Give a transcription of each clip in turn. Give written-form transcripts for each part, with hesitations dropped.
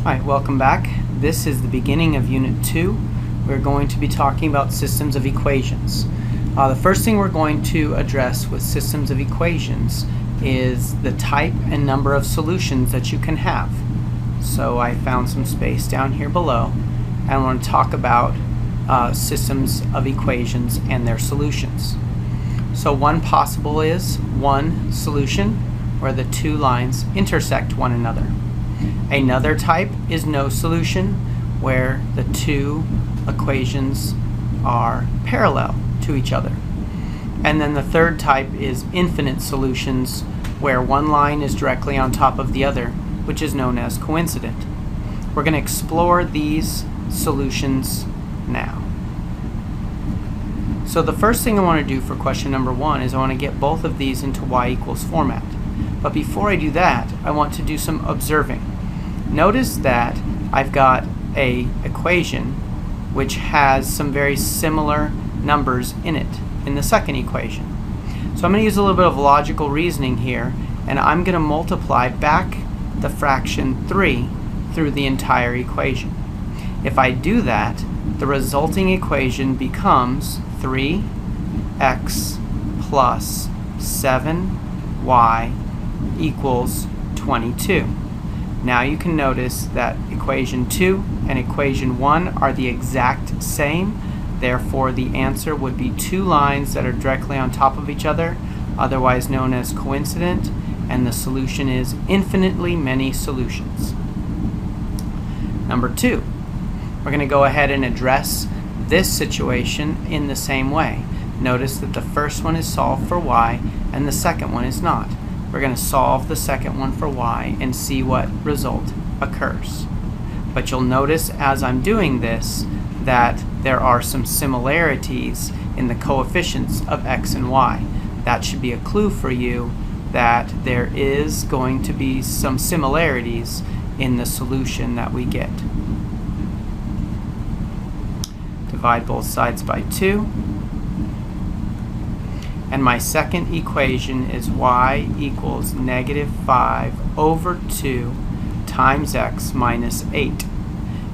Alright, welcome back. This is the beginning of Unit 2. We're going to be talking about systems of equations. The first thing we're going to address with systems of equations is the type and number of solutions that you can have. So I found some space down here below, and I want to talk about systems of equations and their solutions. So one possible is one solution where the two lines intersect one another. Another type is no solution, where the two equations are parallel to each other. And then the third type is infinite solutions, where one line is directly on top of the other, which is known as coincident. We're going to explore these solutions now. So the first thing I want to do for question number 1 is I want to get both of these into y equals format. But before I do that, I want to do some observing. Notice that I've got an equation which has some very similar numbers in it in the second equation. So I'm going to use a little bit of logical reasoning here, and I'm going to multiply back the fraction 3 through the entire equation. If I do that, the resulting equation becomes 3x plus 7y equals 22. Now you can notice that equation 2 and equation 1 are the exact same. Therefore, the answer would be two lines that are directly on top of each other, otherwise known as coincident, and the solution is infinitely many solutions. Number 2, we're going to go ahead and address this situation in the same way. Notice that the first one is solved for y and the second one is not. We're going to solve the second one for y and see what result occurs. But you'll notice as I'm doing this that there are some similarities in the coefficients of x and y. That should be a clue for you that there is going to be some similarities in the solution that we get. Divide both sides by 2. And my second equation is y equals negative 5 over 2 times x minus 8.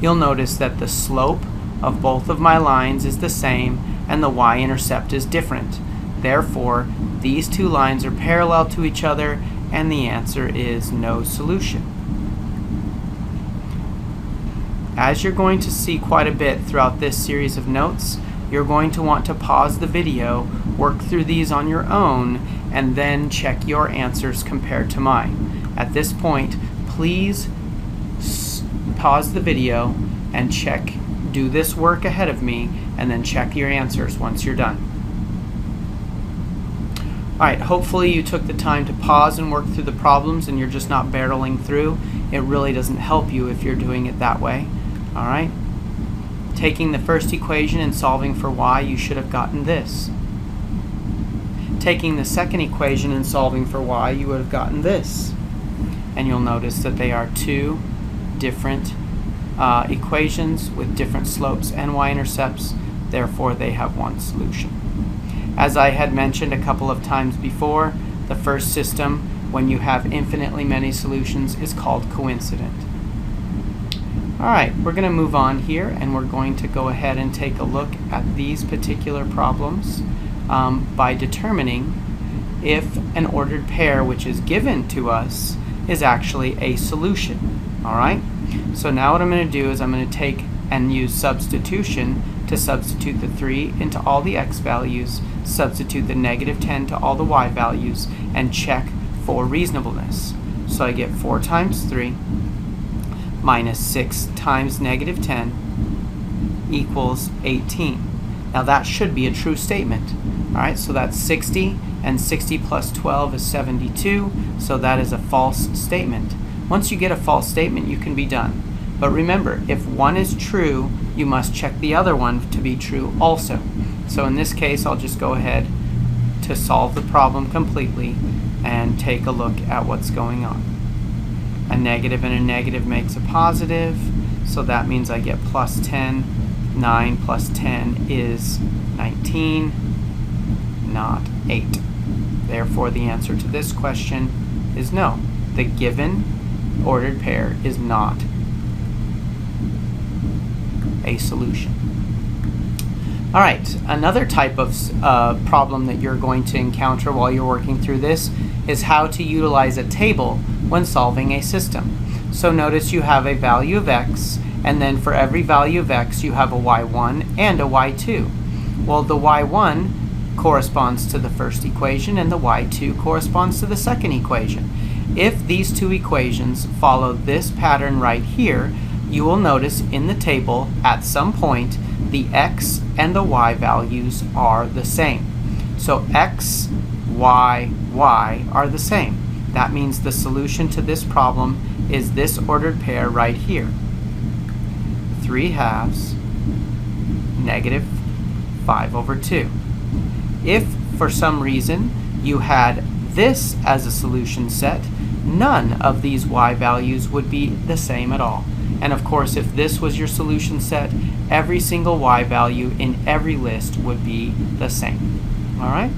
You'll notice that the slope of both of my lines is the same and the y-intercept is different. Therefore, these two lines are parallel to each other and the answer is no solution. As you're going to see quite a bit throughout this series of notes, you're going to want to pause the video, work through these on your own, and then check your answers compared to mine. At this point, please pause the video and do this work ahead of me, and then check your answers once you're done. Alright, hopefully you took the time to pause and work through the problems and you're just not barreling through. It really doesn't help you if you're doing it that way. Alright? Taking the first equation and solving for y, you should have gotten this. Taking the second equation and solving for y, you would have gotten this. And you'll notice that they are two different equations with different slopes and y-intercepts, therefore they have one solution. As I had mentioned a couple of times before, the first system, when you have infinitely many solutions, is called coincident. Alright, we're going to move on here and we're going to go ahead and take a look at these particular problems by determining if an ordered pair which is given to us is actually a solution. Alright, so now what I'm going to do is I'm going to take and use substitution to substitute the 3 into all the x values, substitute the negative 10 to all the y values, and check for reasonableness. So I get 4 times 3 minus 6 times negative 10 equals 18. Now that should be a true statement. Alright, so that's 60, and 60 plus 12 is 72, so that is a false statement. Once you get a false statement, you can be done. But remember, if one is true, you must check the other one to be true also. So in this case, I'll just go ahead to solve the problem completely and take a look at what's going on. A negative and a negative makes a positive, so that means I get plus 10. 9 plus 10 is 19, not 8. Therefore, the answer to this question is no. The given ordered pair is not a solution. All right, another type of problem that you're going to encounter while you're working through this is how to utilize a table when solving a system. So notice you have a value of x, and then for every value of x you have a y1 and a y2. Well, the y1 corresponds to the first equation and the y2 corresponds to the second equation. If these two equations follow this pattern right here, you will notice in the table at some point the x and the y values are the same. So x, y, y are the same. That means the solution to this problem is this ordered pair right here. 3/2 negative 5/2. If for some reason you had this as a solution set, none of these y values would be the same at all. And of course, if this was your solution set, every single y value in every list would be the same. All right?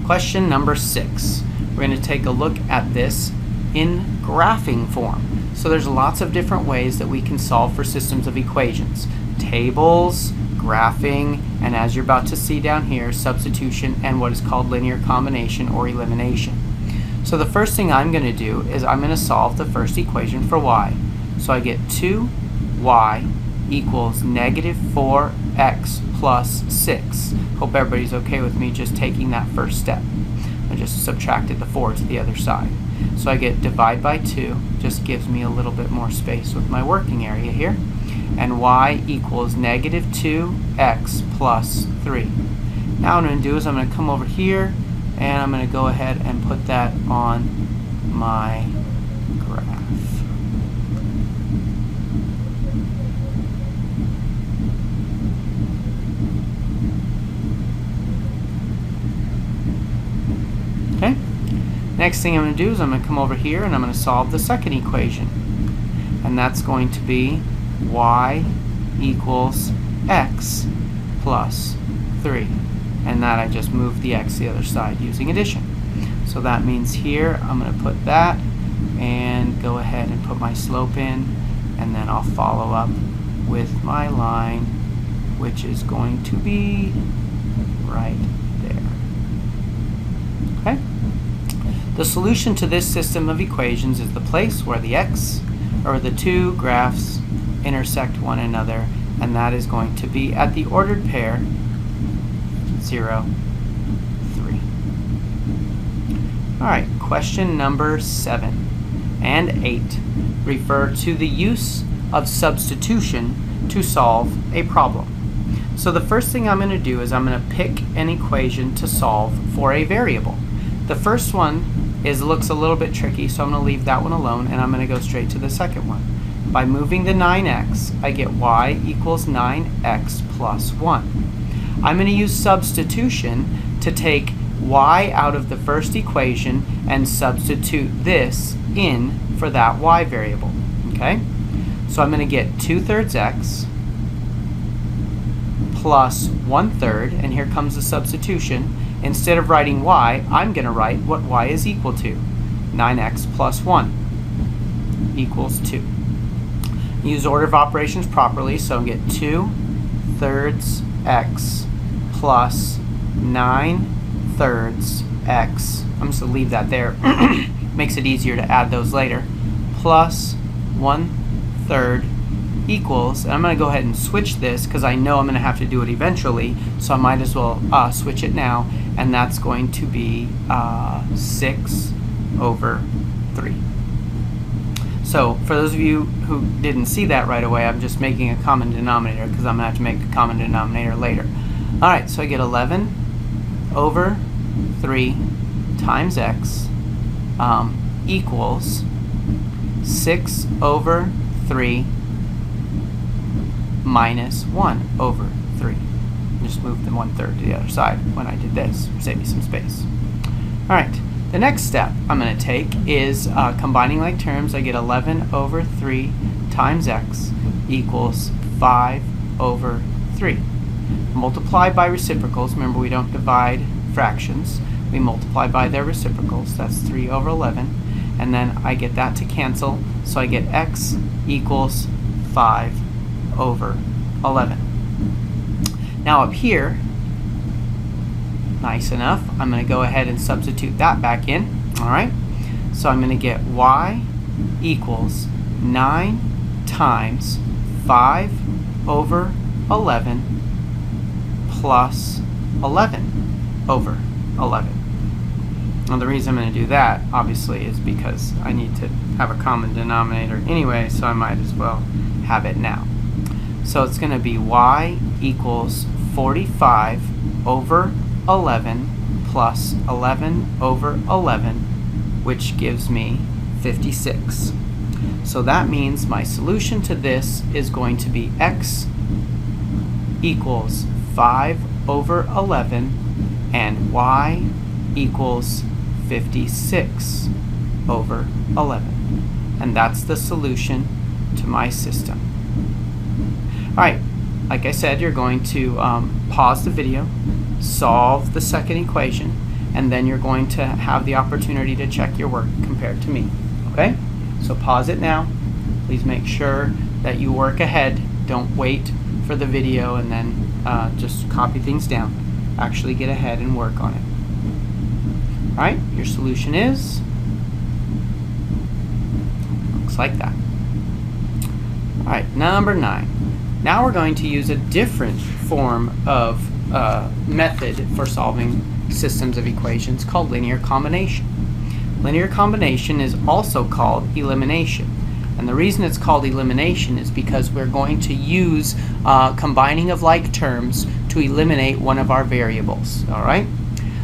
Question number 6. We're going to take a look at this in graphing form. So there's lots of different ways that we can solve for systems of equations. Tables, graphing, and as you're about to see down here, substitution and what is called linear combination or elimination. So the first thing I'm going to do is I'm going to solve the first equation for y. So I get 2y equals negative 4x plus 6. Hope everybody's okay with me just taking that first step. I just subtracted the 4 to the other side. So I get divide by 2, just gives me a little bit more space with my working area here. And y equals negative 2x plus 3. Now what I'm going to do is I'm going to come over here and I'm going to go ahead and put that on my graph. Okay. Next thing I'm going to do is I'm going to come over here and I'm going to solve the second equation. And that's going to be y equals x plus 3. And that I just moved the x the other side using addition. So that means here I'm going to put that and go ahead and put my slope in, and then I'll follow up with my line, which is going to be right there. Okay? The solution to this system of equations is the place where the x or the two graphs intersect one another, and that is going to be at the ordered pair 0, 3. All right, question number 7 and 8 refer to the use of substitution to solve a problem. So the first thing I'm going to do is I'm going to pick an equation to solve for a variable. The first one looks a little bit tricky, so I'm going to leave that one alone, and I'm going to go straight to the second one. By moving the 9x, I get y equals 9x plus 1. I'm going to use substitution to take y out of the first equation and substitute this in for that y variable. Okay? So I'm going to get 2/3 x plus 1/3, and here comes the substitution. Instead of writing y, I'm going to write what y is equal to. 9x plus 1 equals 2. Use order of operations properly, so I get 2/3 x plus 9/3 x. I'm just going to leave that there. Makes it easier to add those later. Plus 1/3 equals, and I'm going to go ahead and switch this because I know I'm going to have to do it eventually, so I might as well switch it now, and that's going to be 6/3. So for those of you who didn't see that right away, I'm just making a common denominator because I'm going to have to make a common denominator later. All right, so I get 11/3 times x equals 6/3 minus 1/3. Just move the 1/3 to the other side when I did this, save me some space. All right, the next step I'm going to take is combining like terms. I get 11/3 times x equals 5/3. Multiply by reciprocals. Remember, we don't divide fractions. We multiply by their reciprocals. That's 3/11. And then I get that to cancel, so I get x equals 5/3. over 11. Now up here, nice enough, I'm going to go ahead and substitute that back in. Alright, so I'm going to get y equals 9 times 5 over 11 plus 11 over 11. Now the reason I'm going to do that, obviously, is because I need to have a common denominator anyway, so I might as well have it now. So it's going to be y equals 45 over 11 plus 11 over 11, which gives me 56. So that means my solution to this is going to be x equals 5 over 11 and y equals 56 over 11. And that's the solution to my system. Alright, like I said, you're going to pause the video, solve the second equation, and then you're going to have the opportunity to check your work compared to me. Okay? So pause it now. Please make sure that you work ahead. Don't wait for the video and then just copy things down. Actually get ahead and work on it. Alright, your solution is, looks like that. Alright, number 9. Now we're going to use a different form of method for solving systems of equations called linear combination. Linear combination is also called elimination. And the reason it's called elimination is because we're going to use combining of like terms to eliminate one of our variables. Alright?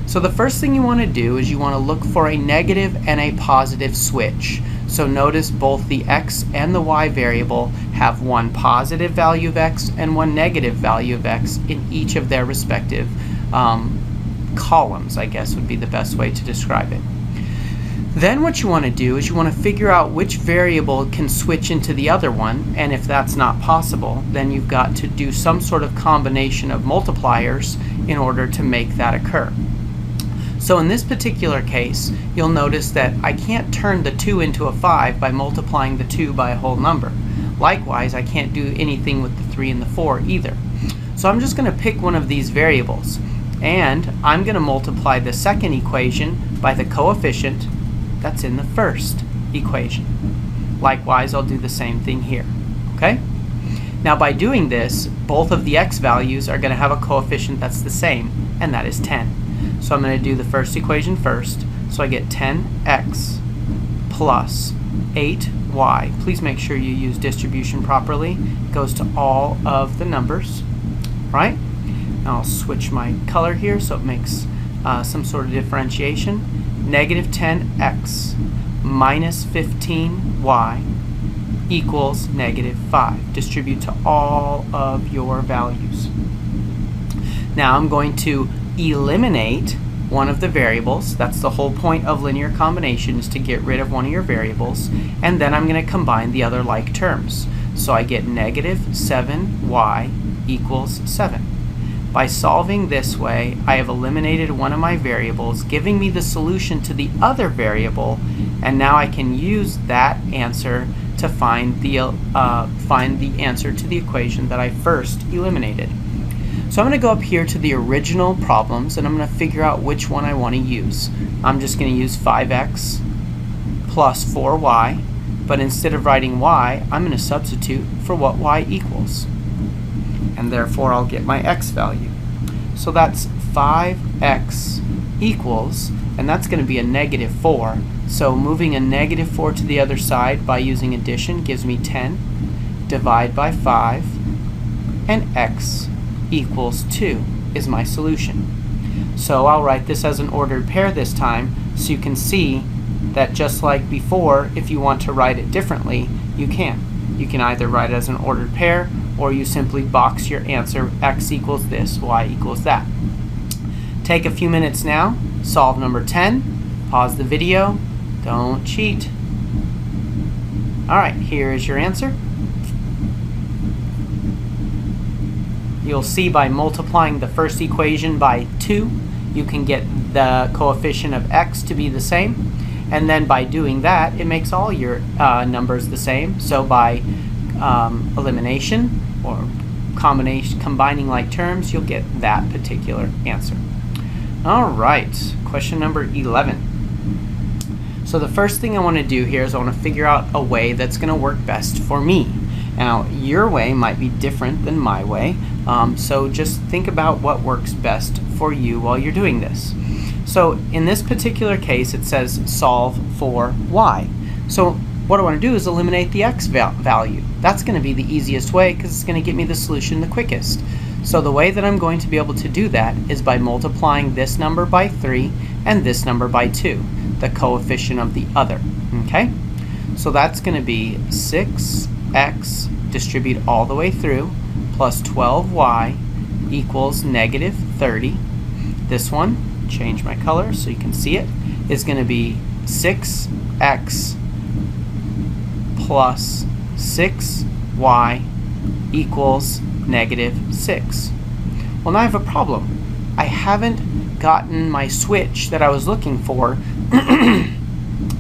So the first thing you want to do is you want to look for a negative and a positive switch. So notice both the x and the y variable have one positive value of x and one negative value of x in each of their respective columns, I guess would be the best way to describe it. Then what you want to do is you want to figure out which variable can switch into the other one, and if that's not possible, then you've got to do some sort of combination of multipliers in order to make that occur. So in this particular case, you'll notice that I can't turn the 2 into a 5 by multiplying the 2 by a whole number. Likewise, I can't do anything with the 3 and the 4 either. So I'm just going to pick one of these variables, and I'm going to multiply the second equation by the coefficient that's in the first equation. Likewise, I'll do the same thing here. Okay? Now by doing this, both of the x values are going to have a coefficient that's the same, and that is 10. So I'm going to do the first equation first. So I get 10x plus 8y. Please make sure you use distribution properly. It goes to all of the numbers. Right? Now I'll switch my color here so it makes some sort of differentiation. Negative 10x minus 15y equals negative 5. Distribute to all of your values. Now I'm going to eliminate one of the variables. That's the whole point of linear combination, is to get rid of one of your variables, and then I'm going to combine the other like terms. So I get negative 7y equals 7. By solving this way, I have eliminated one of my variables, giving me the solution to the other variable, and now I can use that answer to find the answer to the equation that I first eliminated. So I'm going to go up here to the original problems, and I'm going to figure out which one I want to use. I'm just going to use 5x plus 4y, but instead of writing y, I'm going to substitute for what y equals. And therefore I'll get my x value. So that's 5x equals, and that's going to be a negative 4. So moving a negative 4 to the other side by using addition gives me 10. Divide by 5, and x equals 2 is my solution. So I'll write this as an ordered pair this time, so you can see that just like before, if you want to write it differently, you can. You can either write it as an ordered pair, or you simply box your answer, x equals this, y equals that. Take a few minutes now, solve number 10, pause the video, don't cheat. Alright, here is your answer. You'll see by multiplying the first equation by 2, you can get the coefficient of x to be the same. And then by doing that, it makes all your numbers the same. So by elimination or combining like terms, you'll get that particular answer. All right, question number 11. So the first thing I want to do here is I want to figure out a way that's going to work best for me. Now, your way might be different than my way, so just think about what works best for you while you're doing this. So in this particular case, it says solve for y. So what I want to do is eliminate the x value. That's going to be the easiest way because it's going to get me the solution the quickest. So the way that I'm going to be able to do that is by multiplying this number by 3 and this number by 2, the coefficient of the other. Okay? So that's going to be 6x, distribute all the way through, plus 12y equals negative 30. This one, change my color so you can see it, is going to be 6x plus 6y equals negative 6. Well, now I have a problem. I haven't gotten my switch that I was looking for.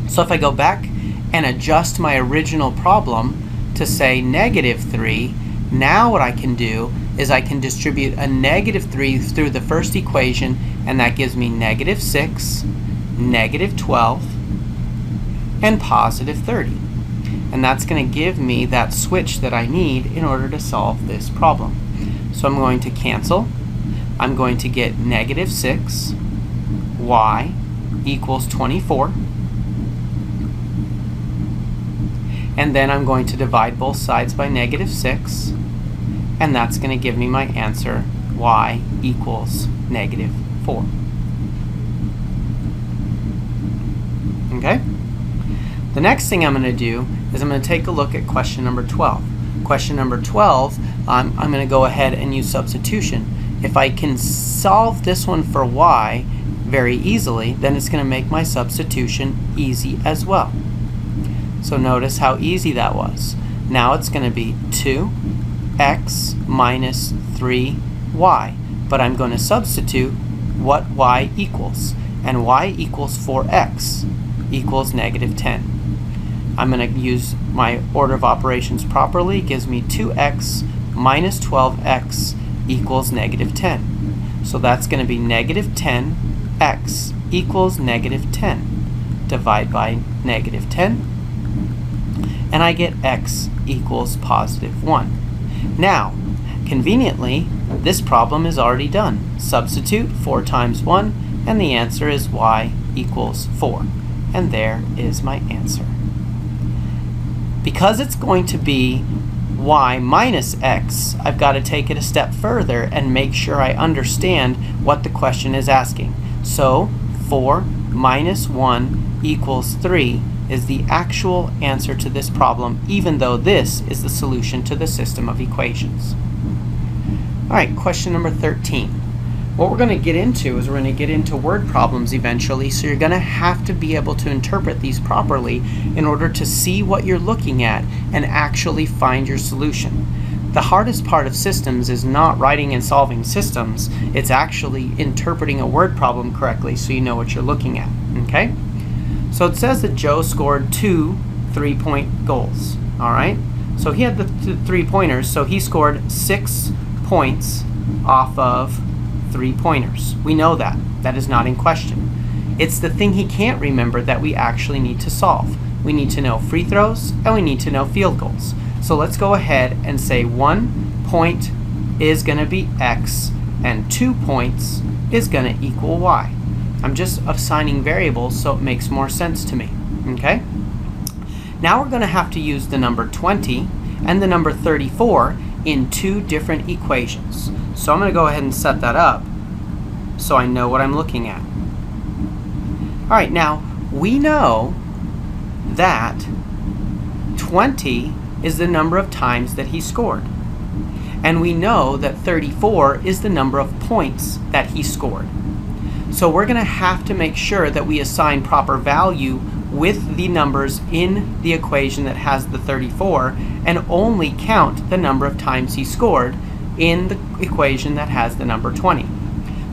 So if I go back and adjust my original problem to say negative 3, now what I can do is I can distribute a negative 3 through the first equation, and that gives me negative 6, negative 12, and positive 30. And that's going to give me that switch that I need in order to solve this problem. So I'm going to cancel. I'm going to get negative 6, y equals 24. And then I'm going to divide both sides by negative 6. And that's going to give me my answer, y equals negative 4. Okay? The next thing I'm going to do is I'm going to take a look at question number 12. Question number 12, I'm going to go ahead and use substitution. If I can solve this one for y very easily, then it's going to make my substitution easy as well. So notice how easy that was. Now it's going to be 2x minus 3y. But I'm going to substitute what y equals. And y equals 4x equals negative 10. I'm going to use my order of operations properly. It gives me 2x minus 12x equals negative 10. So that's going to be negative 10x equals negative 10. Divide by negative 10. And I get x equals positive 1. Now, conveniently, this problem is already done. Substitute 4 times 1, and the answer is y equals 4. And there is my answer. Because it's going to be y minus x, I've got to take it a step further and make sure I understand what the question is asking. So 4 minus 1 equals 3 is the actual answer to this problem, even though this is the solution to the system of equations. Alright, question number 13. What we're going to get into is we're going to get into word problems eventually, so you're going to have to be able to interpret these properly in order to see what you're looking at and actually find your solution. The hardest part of systems is not writing and solving systems, it's actually interpreting a word problem correctly so you know what you're looking at. Okay? So it says that Joe scored 2 3-point goals. Alright? So he had the 3-pointers, so he scored 6 points off of 3-pointers. We know that. That is not in question. It's the thing he can't remember that we actually need to solve. We need to know free throws and we need to know field goals. So let's go ahead and say 1 point is going to be x and 2 points is going to equal y. I'm just assigning variables so it makes more sense to me. Okay? Now we're going to have to use the number 20 and the number 34 in 2 different equations. So I'm going to go ahead and set that up so I know what I'm looking at. Alright, now we know that 20 is the number of times that he scored. And we know that 34 is the number of points that he scored. So we're going to have to make sure that we assign proper value with the numbers in the equation that has the 34 and only count the number of times he scored in the equation that has the number 20.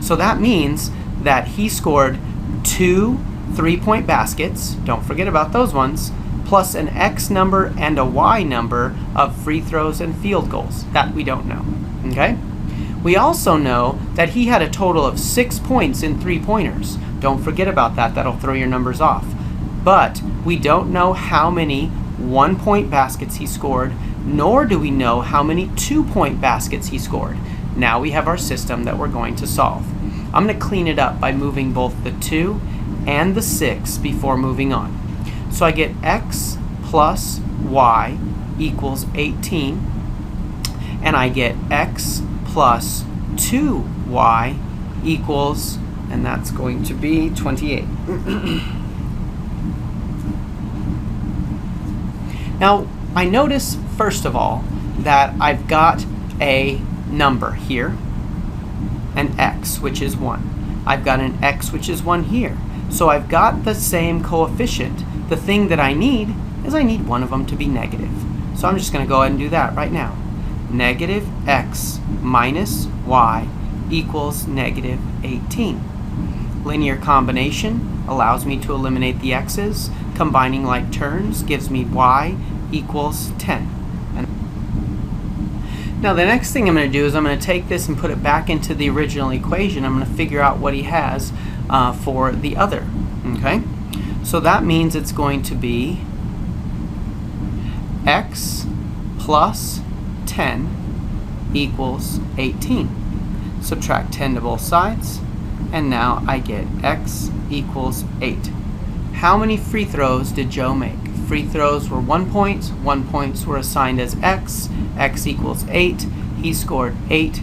So that means that he scored 2 3-point baskets, don't forget about those ones, plus an X number and a Y number of free throws and field goals. That we don't know. Okay? We also know that he had a total of 6 points in three-pointers. Don't forget about that. That'll throw your numbers off. But we don't know how many one-point baskets he scored, nor do we know how many two-point baskets he scored. Now we have our system that we're going to solve. I'm going to clean it up by moving both the 2 and the 6 before moving on. So I get X plus Y equals 18, and I get X plus 2Y equals, and that's going to be 28. Now, I notice, first of all, that I've got a number here, an X, which is 1. I've got an X, which is 1 here. So I've got the same coefficient. The thing that I need is I need one of them to be negative. So I'm just going to go ahead and do that right now. Negative X minus Y equals negative 18. Linear combination allows me to eliminate the X's. Combining like terms gives me Y equals 10. Now the next thing I'm going to do is I'm going to take this and put it back into the original equation. I'm going to figure out what he has for the other. Okay? So that means it's going to be X plus 10 equals 18. Subtract 10 to both sides, and now I get X equals 8. How many free throws did Joe make? Free throws were 1 point. 1 points were assigned as X. X equals 8. He scored 8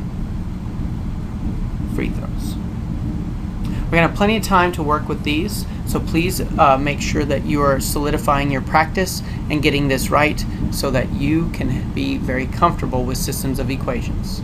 free throws. We're going to have plenty of time to work with these, so please make sure that you are solidifying your practice and getting this right so that you can be very comfortable with systems of equations.